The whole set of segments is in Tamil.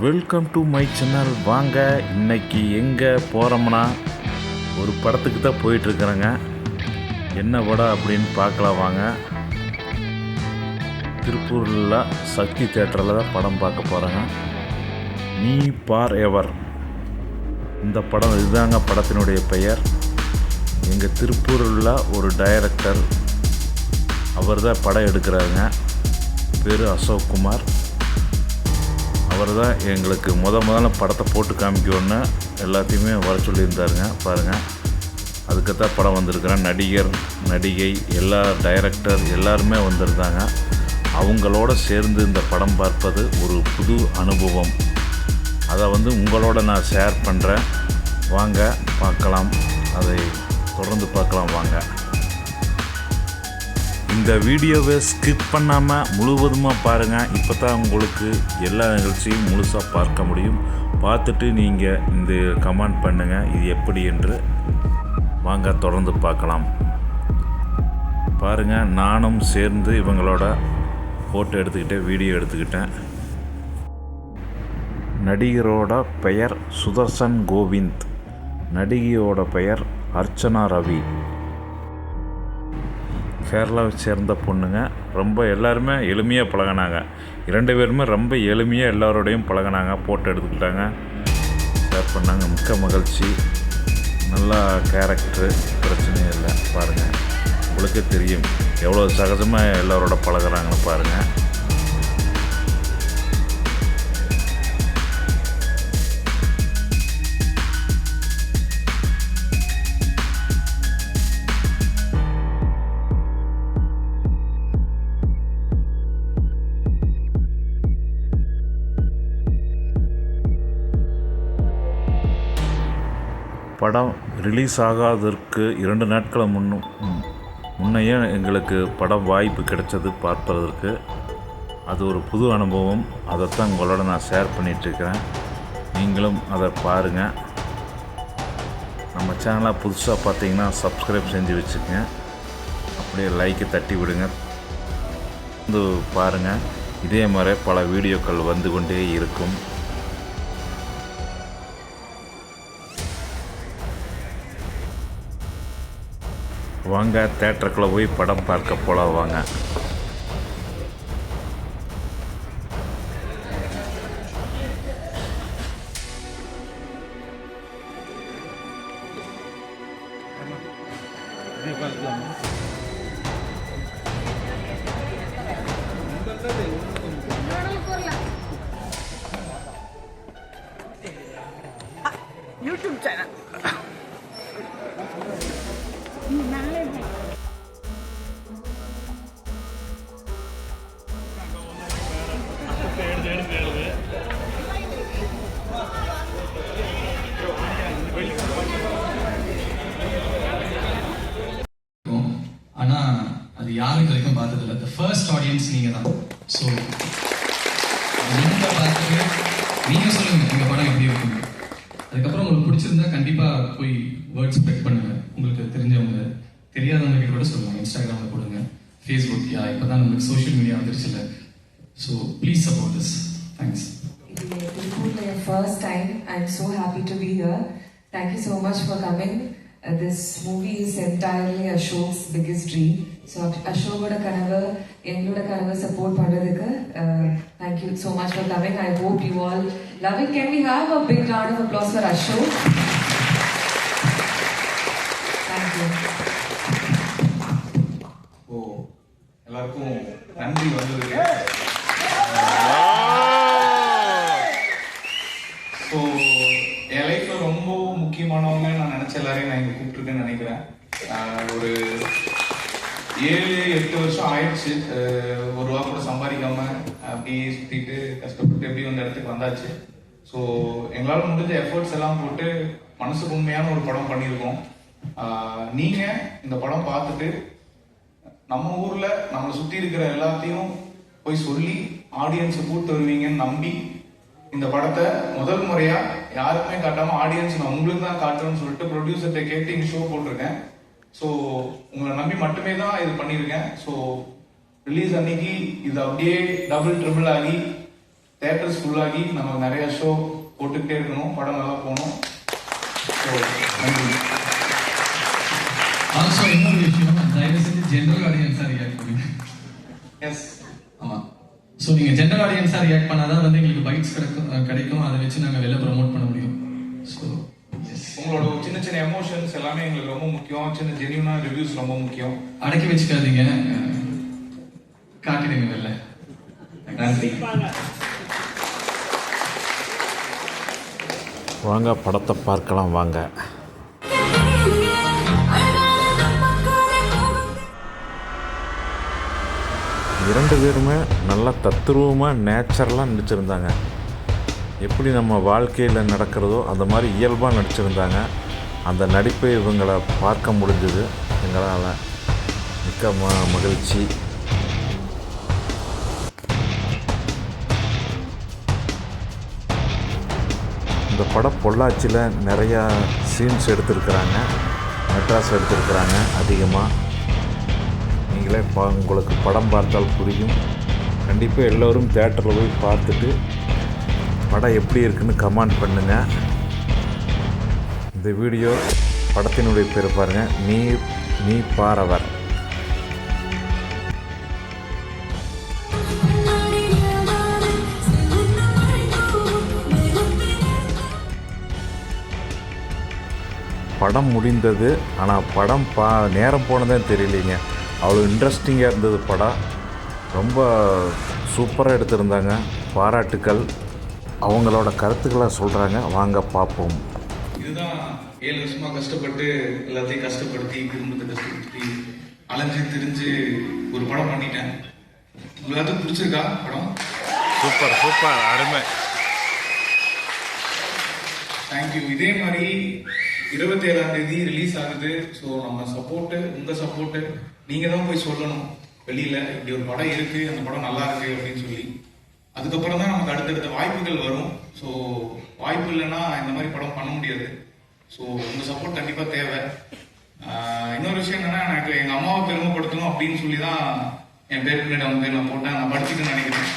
Welcome to my channel. வாங்க, இன்னைக்கு எங்கே போகிறோம்னா ஒரு படத்துக்கு தான் போயிட்டுருக்குறேங்க. என்ன படம் அப்படின்னு பார்க்கலாம் வாங்க. திருப்பூரில் சக்தி தேட்டரில் தான் படம் பார்க்க போகிறேங்க. Me for ever. இந்த படம் இதுதாங்க படத்தினுடைய பெயர். எங்கள் திருப்பூரில் ஒரு டைரக்டர், அவர் தான் படம் எடுக்கிறாருங்க. பேர் அசோக் குமார். அவர் தான் எங்களுக்கு முதல்ல படத்தை போட்டு காமிக்கணுன்னு எல்லாத்தையுமே வர சொல்லியிருந்தாருங்க. பாருங்கள், அதுக்கு தான் படம் வந்திருக்கிறேன். நடிகர், நடிகை, எல்லா டைரக்டர் எல்லாருமே வந்திருந்தாங்க. அவங்களோட சேர்ந்து இந்த படம் பார்ப்பது ஒரு புது அனுபவம். அதை உங்களோட நான் ஷேர் பண்ணுறேன். வாங்க பார்க்கலாம், அதை தொடர்ந்து பார்க்கலாம் வாங்க. இந்த வீடியோவை ஸ்கிப் பண்ணாமல் முழுவதுமாக பாருங்கள். இப்போ தான் உங்களுக்கு எல்லா நிகழ்ச்சியும் முழுசாக பார்க்க முடியும். பார்த்துட்டு நீங்கள் இந்த கமெண்ட் பண்ணுங்கள் இது எப்படி என்று. வாங்க தொடர்ந்து பார்க்கலாம். பாருங்கள், நானும் சேர்ந்து இவங்களோட ஃபோட்டோ எடுத்துக்கிட்டேன், வீடியோ எடுத்துக்கிட்டேன். நடிகரோட பெயர் சுதர்சன் கோவிந்த், நடிகையோட பெயர் அர்ச்சனா ரவி. கேரளாவை சேர்ந்த பொண்ணுங்க. ரொம்ப எல்லாருமே எளிமையாக பழகினாங்க. 2 பேருமே ரொம்ப எளிமையாக எல்லோரோடையும் பழகினாங்க. ஃபோட்டோ எடுத்துக்கிட்டாங்க, ஷேர் பண்ணாங்க. மிக்க மகிழ்ச்சி. நல்லா கேரக்டரு, பிரச்சனையே இல்லை. பாருங்கள், உங்களுக்கே தெரியும் எவ்வளோ சகஜமாக எல்லோரோட பழகிறாங்கன்னு பாருங்கள். படம் ரிலீஸ் ஆகாததற்கு 2 நாட்கள் முன்னையே எங்களுக்கு படம் வாய்ப்பு கிடைச்சது பார்ப்பதற்கு. அது ஒரு புது அனுபவம். அதைத்தான் உங்களோட நான் ஷேர் பண்ணிகிட்ருக்கிறேன். நீங்களும் அதை பாருங்கள். நம்ம சேனலை புதுசாக பார்த்தீங்கன்னா சப்ஸ்கிரைப் செஞ்சு வச்சுக்கங்க. அப்படியே லைக்கை தட்டி விடுங்க. பாருங்கள், இதே மாதிரி பல வீடியோக்கள் வந்து கொண்டே இருக்கும். வாங்க, தேட்டருக்குள்ளே போய் படம் பார்க்க போகலாம் வாங்க. யூடியூப் சேனல் ஆனா அது யாரும் வரைக்கும் பார்த்ததில்லை. த ஃபர்ஸ்ட் ஆடியன்ஸ் நீங்க தான். ஸோ நீங்க பார்த்துட்டு நீங்க சொல்லுங்க இந்த படம் எப்படி இருக்குங்க. அதுக்கப்புறம் உங்களுக்கு பிடிச்சிருந்தா கண்டிப்பா போய் வேர்ட் ஸ்ப்ரெட் பண்ணுங்க. உங்களுக்கு தெரிஞ்சவங்க, தெரியாதவங்க கிட்ட கூட சொல்லுவாங்க. இன்ஸ்டாகிராம்ல போடுங்க, ஃபேஸ்புக், இப்பதான் நம்மளுக்கு சோஷியல் மீடியா வந்துருச்சுல்ல. So please support this. Thanks. First time, I'm so happy to be here. Thank you so much for coming. This movie is entirely Ashok's biggest dream. So Ashokoda Kanava, Engloda Kanava support pandadukku. Thank you so much for coming. I hope you all love it. Can we have a big round of applause for Ashok? Thank you. எல்லாருக்கும் நன்றி வந்ததுக்கு. ஸோ என் லைஃப்ல ரொம்ப முக்கியமானவங்க நான் நினைச்ச எல்லாரையும் நான் இங்கே கூப்பிட்டுருக்கேன்னு நினைக்கிறேன். ஒரு 7-8 வருஷம் ஆயிடுச்சு. ஒரு ரூபா கூட சம்பாதிக்காம அப்படியே சுத்திட்டு கஷ்டப்பட்டு எப்படி அந்த இடத்துக்கு வந்தாச்சு. ஸோ எங்களால் முடிஞ்ச எஃபர்ட்ஸ் எல்லாம் போட்டு மனசுக்கு உண்மையான ஒரு படம் பண்ணியிருக்கோம். நீங்க இந்த படம் பார்த்துட்டு நம்ம ஊர்ல நம்மளை சுத்தி இருக்கிற எல்லாத்தையும் போய் சொல்லி ஆடியன்ஸை கூப்பிட்டு வருவீங்கன்னு நம்பி இந்த படத்தை முதல் முறையா யாருக்குமே காட்டாம ஆடியன்ஸ் நான் உங்களுக்கு தான் காட்டுறேன்னு சொல்லிட்டு ப்ரொடியூசர்கிட்ட கேட்டு இங்க ஷோ போட்டிருக்கேன். ஸோ உங்களை நம்பி மட்டுமே தான் இது பண்ணியிருக்கேன். ஸோ ரிலீஸ் அன்னைக்கு இது அப்படியே டபுள் ட்ரிபிள் ஆகி தேட்டர்ஸ் ஃபுல்லாகி நம்ம நிறைய ஷோ போட்டுக்கிட்டே இருக்கணும், படம் நல்லா போகணும். ஸோ நன்றி. ஆல்சோ இன்னொரு விஷயம், தயவு செஞ்சு ஜென்ரல் ஆடியன்ஸாக ரியாக்ட் பண்ணுங்க. எஸ், ஆமாம். ஸோ நீங்கள் ஜென்ரல் ஆடியன்ஸாக ரியாக்ட் பண்ணாதான் வந்து எங்களுக்கு பைட்ஸ் கிடைக்கும். அதை வச்சு நாங்கள் வெளில ப்ரமோட் பண்ண முடியும். ஸோ உங்களோட சின்ன சின்ன எமோஷன்ஸ் எல்லாமே எங்களுக்கு ரொம்ப முக்கியம். சின்ன ஜென்யூனான ரிவ்யூஸ் ரொம்ப முக்கியம். அடக்கி வச்சுக்காதீங்க, காட்டிடுங்க வெளில. நன்றி. வாங்க படத்தை பார்க்கலாம் வாங்க. இரண்டு பேருமே நல்லா தத்ரூபமாக நேச்சுரலாக நடிச்சிருந்தாங்க. எப்படி நம்ம வாழ்க்கையில் நடக்கிறதோ அந்த மாதிரி இயல்பாக நடிச்சிருந்தாங்க. அந்த நடிப்பை இவங்களை பார்க்க முடிஞ்சது. எங்களால் மிக்க மகிழ்ச்சி. இந்த படம் பொள்ளாச்சியில் நிறையா சீன்ஸ் எடுத்திருக்கிறாங்க, மெட்ராஸ் எடுத்திருக்கிறாங்க அதிகமாக. நீங்களே உங்களுக்கு படம் பார்த்தால் புரியும். கண்டிப்பாக எல்லோரும் தேட்டரில் போய் பார்த்துட்டு படம் எப்படி இருக்குன்னு கமெண்ட் பண்ணுங்கள். இந்த வீடியோ படத்தினுடைய பேர் பாருங்கள், நீ பாரவர். படம் முடிந்தது, ஆனால் படம் நேரம் போனதே தெரியலைங்க. அவ்வளோ இன்ட்ரெஸ்டிங்காக இருந்தது படம். ரொம்ப சூப்பராக எடுத்திருந்தாங்க. பாராட்டுக்கள். அவங்களோட கருத்துக்களை சொல்கிறாங்க, வாங்க பார்ப்போம். இதுதான் 7 வருஷமா கஷ்டப்பட்டு எல்லாத்தையும் கஷ்டப்படுத்தி குடும்பத்தை கஷ்டப்படுத்தி அலைஞ்சு திரிஞ்சு ஒரு படம் பண்ணிட்டேன். எல்லாத்துக்கும் பிடிச்சிருக்கா படம்? சூப்பர் சூப்பர், அருமை. தேங்க்யூ. இதே மாதிரி 27ஆம் தேதி ரிலீஸ் ஆகுது. ஸோ நம்ம சப்போர்ட்டு, உங்கள் சப்போர்ட்டு நீங்கள் தான் போய் சொல்லணும் வெளியில், இப்படி ஒரு படம் இருக்குது, அந்த படம் நல்லா இருக்குது அப்படின்னு சொல்லி. அதுக்கப்புறம் தான் நமக்கு அடுத்தடுத்த வாய்ப்புகள் வரும். ஸோ வாய்ப்பு இல்லைன்னா இந்த மாதிரி படம் பண்ண முடியாது. ஸோ உங்கள் சப்போர்ட் கண்டிப்பாக தேவை. இன்னொரு விஷயம் என்னன்னா, எனக்கு எங்கள் அம்மாவை பெருமைப்படுத்தணும் அப்படின்னு சொல்லி தான் என் பேருக்கு முன்னாடி அவங்க பேர் நான் போட்டேன். நான் படிச்சுட்டு நினைக்கிறேன்.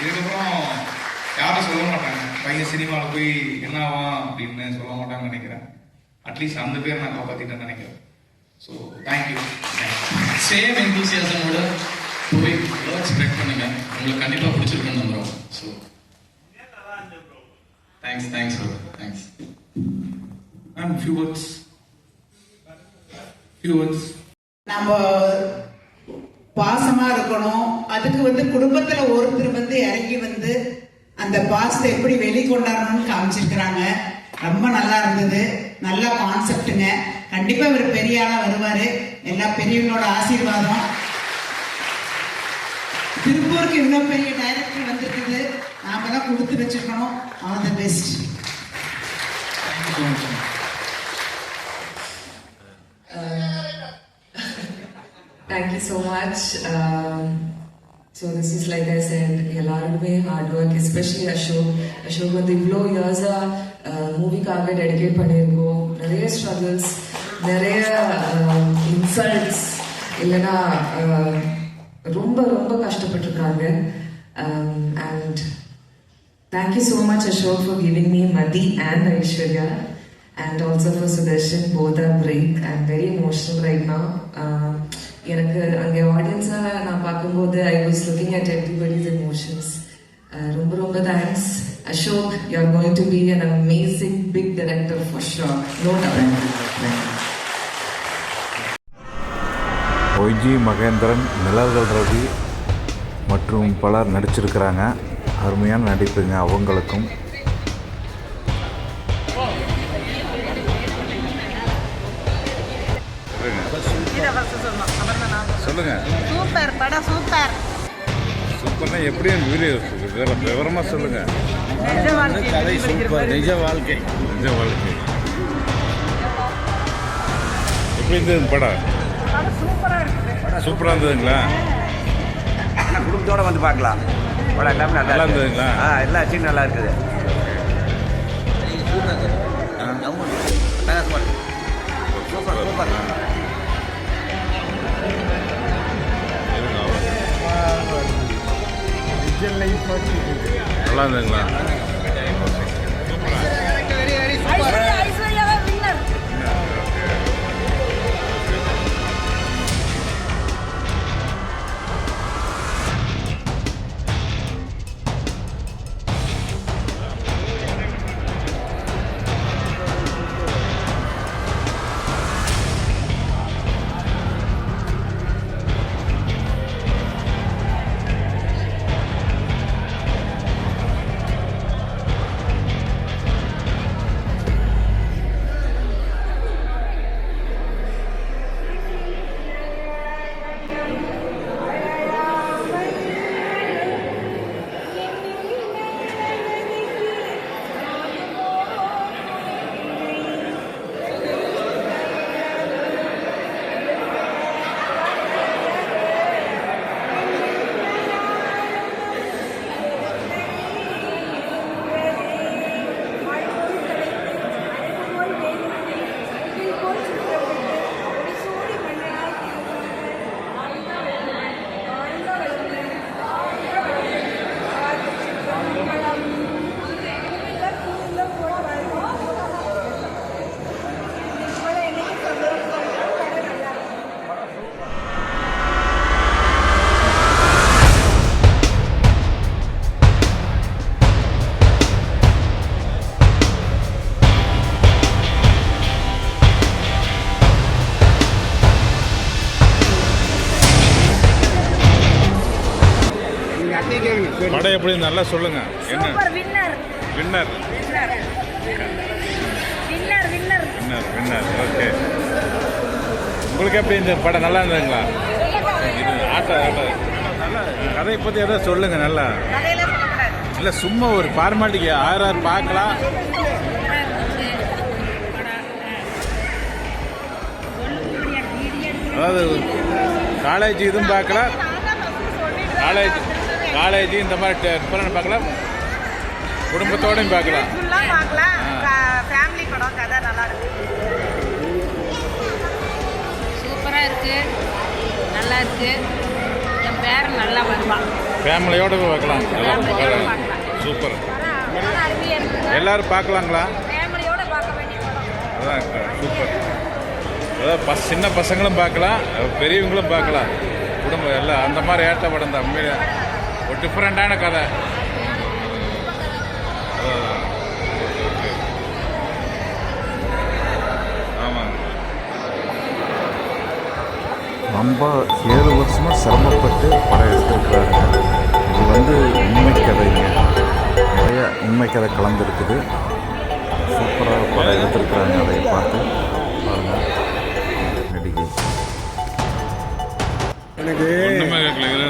இதுக்கப்புறம் யாரும் சொல்ல மாட்டாங்க பையன் சினிமாவில் போய் என்னவா அப்படின்னு சொல்ல மாட்டாங்கன்னு நினைக்கிறேன். அட்லீஸ்ட் அந்த பேர் நான் காப்பாற்றிட்டேன்னு நினைக்கிறேன். So thank you. சேம் என்தூசியாசமோட போய் வேர்ட் ஸ்ப்ரெட் பண்ணுங்க. உங்களுக்கு கண்டிப்பாக பிடிச்சிருக்குன்னு நம்புகிறோம். So thanks bro, thanks. Ma'am few words. நம்ம பாசமா இருக்கணும். அதுக்கு குடும்பத்துல ஒருத்தர் இறங்கி அந்த பாசத்தை எப்படி வெளிக்கொண்டாடணும்னு காமிச்சிருக்கிறாங்க. ரொம்ப நல்லா இருந்தது. நல்ல கான்செப்டுங்க. கண்டிப்பா இவர் பெரிய ஆளா வருவாரு. எல்லா பெரியவங்களோட ஆசீர்வாதம். திருப்பூருக்கு இன்னும் பெரிய டைரக்டர் வந்திருக்குது. நாம தான் கொடுத்து வச்சிருக்கணும். All the best. Thank you so much. So this is like I said, எல்லாருமே hard work, especially Ashok இவ்வளோ இயர்ஸா மூவிக்காக டெடிகேட் பண்ணியிருக்கோம். நிறைய ஸ்ட்ரகிள்ஸ், நிறைய இன்சல்ட்ஸ், இல்லைன்னா ரொம்ப ரொம்ப கஷ்டப்பட்டிருக்காங்க. And thank you so much Ashok for giving me Madhi and Aishwarya, and also for Sudarshan. Both are great. I'm very emotional right now. எனக்கு அங்கே ஆடியன்ஸை நான் பார்க்கும்போது I was looking at everybody's emotions. ரொம்ப ரொம்ப thanks Ashok. You are going to be an amazing big director for sure. No doubt. YG Mahendran, நிழல்கள் ரவி மற்றும் பலர் நடிச்சிருக்கிறாங்க. அருமையான நடிப்புங்க அவங்களுக்கும். சொல்லுங்க. சூப்பர் படம், சூப்பர். சூப்பர்னா எப்படி வீடியோ விவரமா சொல்லுங்க. நிஜ வாழ்க்கை எப்படி இருந்தது படம்? சூப்பரா இருந்ததுங்களா? குடும்பத்தோட வந்து பார்க்கலாம். படம் எல்லாமே நல்லா இருந்ததுங்களா? எல்லா சீன் நல்லா இருக்குது. Super super. நல்லா இருந்ததுங்களா? படம் எப்படி நல்லா சொல்லுங்க. என்ன வின்னர்? Winner okay. உங்களுக்கு எப்படி இந்த படம் நல்லா இருந்ததுங்களா? கதையை பற்றி எதாவது சொல்லுங்க. நல்லா இல்லை, சும்மா ஒரு ஃபார்மாலிட்டிக்கு யார் பார்க்கலாம். அதாவது காலேஜ் இதுவும் பார்க்கலாம், காலேஜ் இந்த மாதிரி பார்க்கலாம், குடும்பத்தோடையும் பார்க்கலாம். ஃபேமிலி படம், கதை நல்லா இருக்கு, சூப்பராக இருக்கு, நல்லா இருக்கு. என் பேரன் நல்லா வருவான், ஃபேமிலியோட பார்க்கலாம். சூப்பர், எல்லாரும் பார்க்கலாங்களா? ஃபேமிலியோட பார்க்க வேண்டிய படம். அதான் சூப்பர். அதாவது சின்ன பசங்களும் பார்க்கலாம், பெரியவங்களும் பார்க்கலாம், குடும்பம் எல்லாம். அந்த மாதிரி ஏற்ற படம் தான். ஒரு டிஃப்ரெண்ட்டான கதை. ஆமாங்க. ரொம்ப 7 வருஷமாக சிரமப்பட்டு படம் எடுத்துருக்குறாங்க. இது உண்மை கதைங்க, நிறைய உண்மை கதை கலந்துருக்குது. சூப்பராக படம் எடுத்துருக்குறாங்க. அதை பார்த்து பாருங்கள். நடிகை எனக்கு ஒன்றுமே கேட்கல.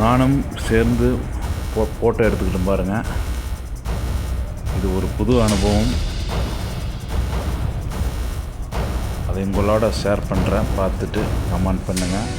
நானும் சேர்ந்து ஃபோட்டோ எடுத்துக்கிட்டு பாருங்கள். இது ஒரு புது அனுபவம். அதை உங்களோட ஷேர் பண்ணுறேன். பார்த்துட்டு கமெண்ட் பண்ணுங்கள்.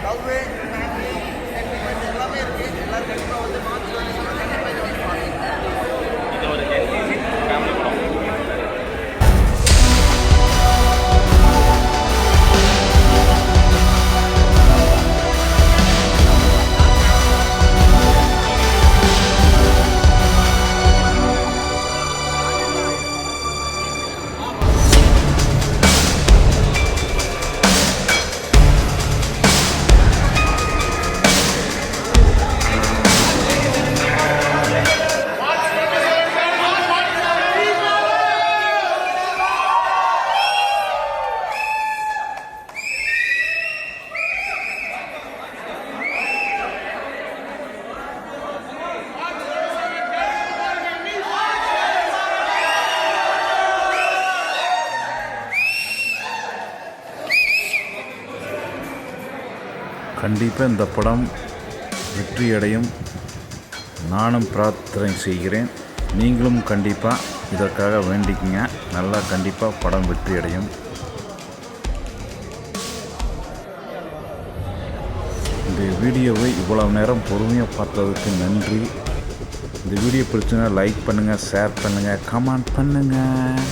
Love it. கண்டிப்பாக இந்த படம் வெற்றியடையும் நானும் பிரார்த்தனை செய்கிறேன். நீங்களும் கண்டிப்பாக இதற்காக வேண்டிக்கங்க. நல்லா கண்டிப்பாக படம் வெற்றியடையும். இந்த வீடியோவை இவ்வளவு நேரம் பொறுமையாக பார்த்ததுக்கு நன்றி. இந்த வீடியோ பிடிச்சுன்னா லைக் பண்ணுங்கள், ஷேர் பண்ணுங்கள், கமெண்ட் பண்ணுங்கள்.